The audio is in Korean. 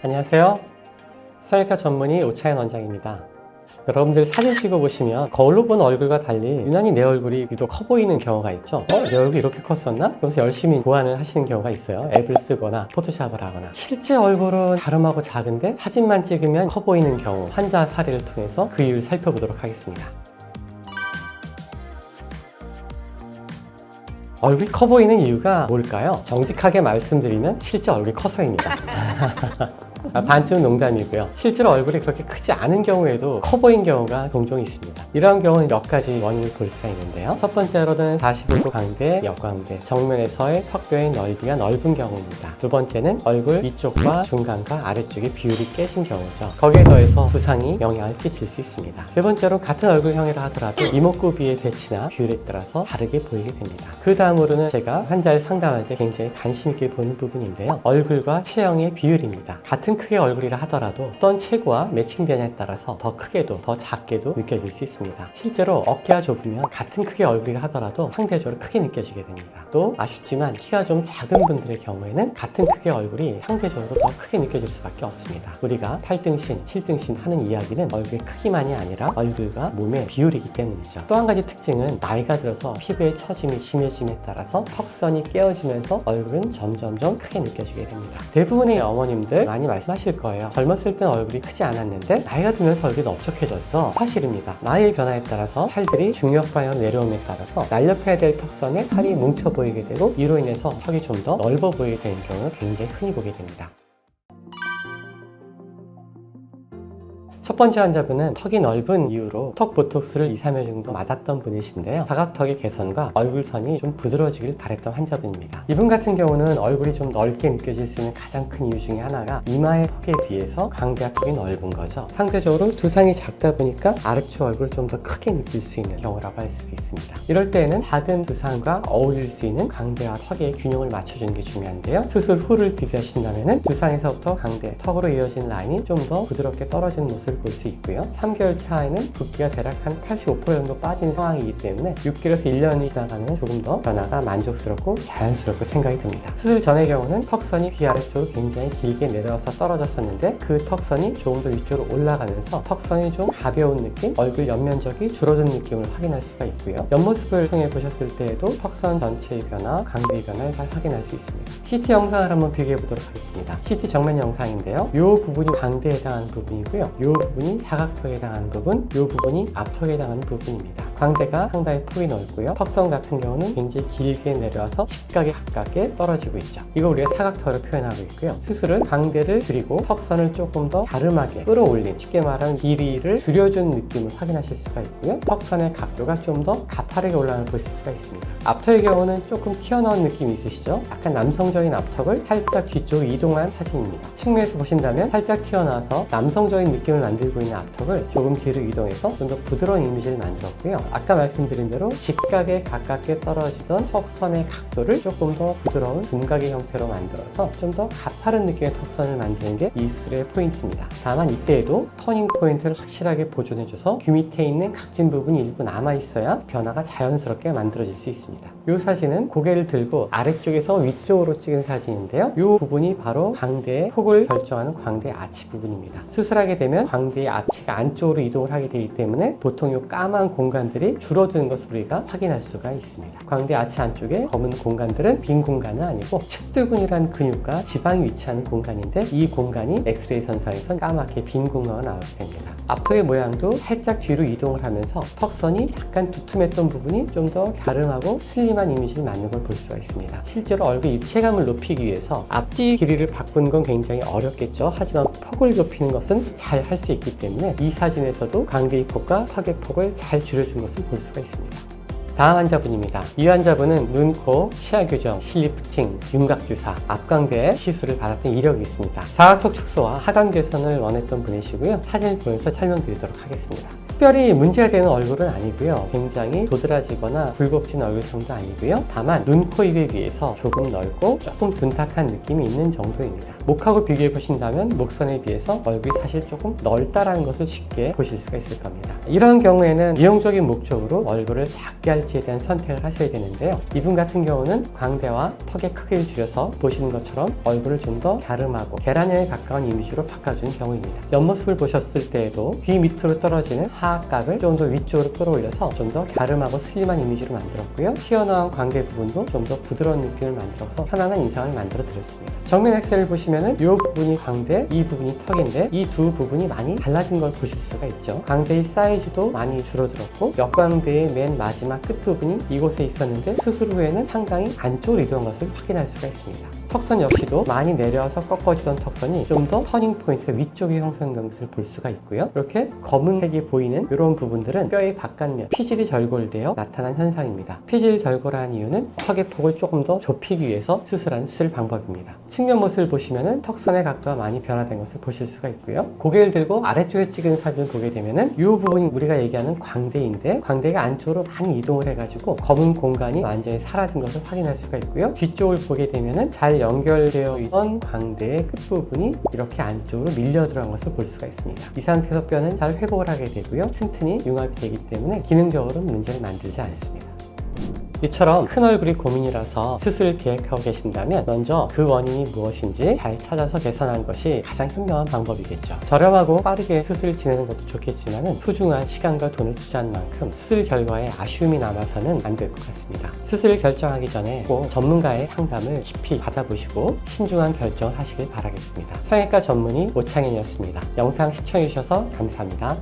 안녕하세요. 성형외과 전문의 오차현 원장입니다. 여러분들 사진 찍어 보시면 거울로 본 얼굴과 달리 유난히 내 얼굴이 유독 커 보이는 경우가 있죠. 내 얼굴이 이렇게 컸었나? 그래서 열심히 보완을 하시는 경우가 있어요. 앱을 쓰거나 포토샵을 하거나. 실제 얼굴은 다름하고 작은데 사진만 찍으면 커 보이는 경우, 환자 사례를 통해서 그 이유를 살펴보도록 하겠습니다. 얼굴이 커 보이는 이유가 뭘까요? 정직하게 말씀드리면 실제 얼굴이 커서입니다. 반쯤 농담이고요. 실제로 얼굴이 그렇게 크지 않은 경우에도 커 보인 경우가 종종 있습니다. 이러한 경우는 몇 가지 원인을 볼 수가 있는데요. 첫 번째로는 41도 광대, 역광대, 정면에서의 턱뼈의 넓이가 넓은 경우입니다. 두 번째는 얼굴 위쪽과 중간과 아래쪽의 비율이 깨진 경우죠. 거기에 더해서 두상이 영향을 끼칠 수 있습니다. 세 번째로 같은 얼굴형이라 하더라도 이목구비의 배치나 비율에 따라서 다르게 보이게 됩니다. 그 다음으로는 제가 환자를 상담할 때 굉장히 관심 있게 보는 부분인데요. 얼굴과 체형의 비율입니다. 같은 크기의 얼굴이라 하더라도 어떤 체구와 매칭되냐에 따라서 더 크게도 더 작게도 느껴질 수 있습니다. 실제로 어깨가 좁으면 같은 크기의 얼굴이라 하더라도 상대적으로 크게 느껴지게 됩니다. 또 아쉽지만 키가 좀 작은 분들의 경우에는 같은 크기의 얼굴이 상대적으로 더 크게 느껴질 수밖에 없습니다. 우리가 8등신, 7등신 하는 이야기는 얼굴의 크기만이 아니라 얼굴과 몸의 비율이기 때문이죠. 또 한 가지 특징은 나이가 들어서 피부의 처짐이 심해짐에 따라서 턱선이 깨어지면서 얼굴은 점점점 크게 느껴지게 됩니다. 대부분의 어머님들 많이 말씀하실 거예요. 젊었을 땐 얼굴이 크지 않았는데 나이가 들면서 얼굴이 넓적해졌어. 사실입니다. 나이의 변화에 따라서 살들이 중력 방향 내려옴에 따라서 날렵해야 될 턱선에 살이 뭉쳐 보이게 되고 이로 인해서 턱이 좀 더 넓어 보이게 되는 경우를 굉장히 흔히 보게 됩니다. 첫 번째 환자분은 턱이 넓은 이유로 턱 보톡스를 2, 3회 정도 맞았던 분이신데요. 사각턱의 개선과 얼굴선이 좀 부드러워지길 바랬던 환자분입니다. 이분 같은 경우는 얼굴이 좀 넓게 느껴질 수 있는 가장 큰 이유 중에 하나가 이마의 폭에 비해서 광대와 턱이 넓은 거죠. 상대적으로 두상이 작다 보니까 아래쪽 얼굴을 좀 더 크게 느낄 수 있는 경우라고 할 수 있습니다. 이럴 때에는 작은 두상과 어울릴 수 있는 광대와 턱의 균형을 맞춰주는 게 중요한데요. 수술 후를 비교하신다면 두상에서부터 광대, 턱으로 이어진 라인이 좀 더 부드럽게 떨어지는 모습을 볼 수 있고요. 3개월 차에는 붓기가 대략 한 85% 정도 빠진 상황이기 때문에 6개월에서 1년이 지나가면 조금 더 변화가 만족스럽고 자연스럽고 생각이 듭니다. 수술 전의 경우는 턱선이 귀 아래쪽으로 굉장히 길게 내려와서 떨어졌었는데 그 턱선이 조금 더 위쪽으로 올라가면서 턱선이 좀 가벼운 느낌, 얼굴 옆면적이 줄어든 느낌을 확인할 수가 있고요. 옆모습을 통해 보셨을 때에도 턱선 전체의 변화, 광대의 변화를 잘 확인할 수 있습니다. CT 영상을 한번 비교해 보도록 하겠습니다. CT 정면 영상인데요. 이 부분이 광대에 해당하는 부분이고요. 이 부분이 사각턱에 해당하는 부분, 이 부분이 앞턱에 해당하는 부분입니다. 광대가 상당히 폭이 넓고요. 턱선 같은 경우는 굉장히 길게 내려와서 직각에 가깝게 떨어지고 있죠. 이거 우리가 사각턱으로 표현하고 있고요. 수술은 광대를 줄이고 턱선을 조금 더 갸름하게 끌어올린, 쉽게 말하면 길이를 줄여준 느낌을 확인하실 수가 있고요. 턱선의 각도가 좀 더 가파르게 올라가는 걸 보실 수가 있습니다. 앞턱의 경우는 조금 튀어나온 느낌이 있으시죠? 약간 남성적인 앞턱을 살짝 뒤쪽으로 이동한 사진입니다. 측면에서 보신다면 살짝 튀어나와서 남성적인 느낌을 만들고 있는 앞턱을 조금 뒤로 이동해서 좀 더 부드러운 이미지를 만들었고요. 아까 말씀드린 대로 직각에 가깝게 떨어지던 턱선의 각도를 조금 더 부드러운 둔각의 형태로 만들어서 좀 더 가파른 느낌의 턱선을 만드는 게 이 수술의 포인트입니다. 다만 이때에도 터닝 포인트를 확실하게 보존해줘서 귀 밑에 있는 각진 부분이 일부 남아있어야 변화가 자연스럽게 만들어질 수 있습니다. 이 사진은 고개를 들고 아래쪽에서 위쪽으로 찍은 사진인데요. 이 부분이 바로 광대의 폭을 결정하는 광대 아치 부분입니다. 수술하게 되면 광대의 아치가 안쪽으로 이동을 하게 되기 때문에 보통 이 까만 공간들이 줄어드는 것을 우리가 확인할 수가 있습니다. 광대 아치 안쪽에 검은 공간들은 빈 공간은 아니고 측두근이라는 근육과 지방이 위치하는 공간인데 이 공간이 엑스레이 선상에서 까맣게 빈 공간으로 나오게 됩니다. 앞턱의 모양도 살짝 뒤로 이동을 하면서 턱선이 약간 두툼했던 부분이 좀 더 갸름하고 슬림한 이미지를 만든 걸 볼 수가 있습니다. 실제로 얼굴 입체감을 높이기 위해서 앞뒤 길이를 바꾸는 건 굉장히 어렵겠죠. 하지만 폭을 좁히는 것은 잘 할 수 있기 때문에 이 사진에서도 광대의 폭과 턱의 폭을 잘 줄여준 것을 볼 수가 있습니다. 다음 환자분입니다. 이 환자분은 눈, 코, 치아 교정, 실리프팅, 윤곽주사, 앞광대 시술을 받았던 이력이 있습니다. 사각턱 축소와 하관 개선을 원했던 분이시고요. 사진을 보면서 설명드리도록 하겠습니다. 특별히 문제가 되는 얼굴은 아니고요. 굉장히 도드라지거나 굴곡진 얼굴형도 아니고요. 다만 눈, 코, 입에 비해서 조금 넓고 조금 둔탁한 느낌이 있는 정도입니다. 목하고 비교해 보신다면 목선에 비해서 얼굴이 사실 조금 넓다라는 것을 쉽게 보실 수가 있을 겁니다. 이런 경우에는 미용적인 목적으로 얼굴을 작게 할지에 대한 선택을 하셔야 되는데요. 이분 같은 경우는 광대와 턱의 크기를 줄여서 보시는 것처럼 얼굴을 좀 더 갸름하고 계란형에 가까운 이미지로 바꿔주는 경우입니다. 옆모습을 보셨을 때에도 귀 밑으로 떨어지는 하악각을 좀 더 위쪽으로 끌어올려서 좀 더 갸름하고 슬림한 이미지로 만들었고요. 튀어나온 광대 부분도 좀 더 부드러운 느낌을 만들어서 편안한 인상을 만들어 드렸습니다. 정면 엑스를 보시면은 이 부분이 광대, 이 부분이 턱인데 이 두 부분이 많이 달라진 걸 보실 수가 있죠. 광대의 사이즈도 많이 줄어들었고 옆광대의 맨 마지막 끝부분이 이곳에 있었는데 수술 후에는 상당히 안쪽으로 이동한 것을 확인할 수가 있습니다. 턱선 역시도 많이 내려서 꺾어지던 턱선이 좀 더 터닝 포인트가 위쪽에 형성된 것을 볼 수가 있고요. 이렇게 검은색이 보이는 이런 부분들은 뼈의 바깥면, 피질이 절골되어 나타난 현상입니다. 피질 절골한 이유는 턱의 폭을 조금 더 좁히기 위해서 수술하는 수술 방법입니다. 측면 모습을 보시면은 턱선의 각도가 많이 변화된 것을 보실 수가 있고요. 고개를 들고 아래쪽에 찍은 사진을 보게 되면은 이 부분이 우리가 얘기하는 광대인데 광대가 안쪽으로 많이 이동을 해가지고 검은 공간이 완전히 사라진 것을 확인할 수가 있고요. 뒤쪽을 보게 되면은 잘 연결되어 있던 광대의 끝부분이 이렇게 안쪽으로 밀려 들어간 것을 볼 수가 있습니다. 이 상태에서 뼈는 잘 회복을 하게 되고요. 튼튼히 융합이 되기 때문에 기능적으로 문제를 만들지 않습니다. 이처럼 큰 얼굴이 고민이라서 수술을 계획하고 계신다면 먼저 그 원인이 무엇인지 잘 찾아서 개선하는 것이 가장 현명한 방법이겠죠. 저렴하고 빠르게 수술을 진행하는 것도 좋겠지만 소중한 시간과 돈을 투자한 만큼 수술 결과에 아쉬움이 남아서는 안 될 것 같습니다. 수술을 결정하기 전에 꼭 전문가의 상담을 깊이 받아보시고 신중한 결정을 하시길 바라겠습니다. 성형외과 전문의 오창현이었습니다. 영상 시청해주셔서 감사합니다.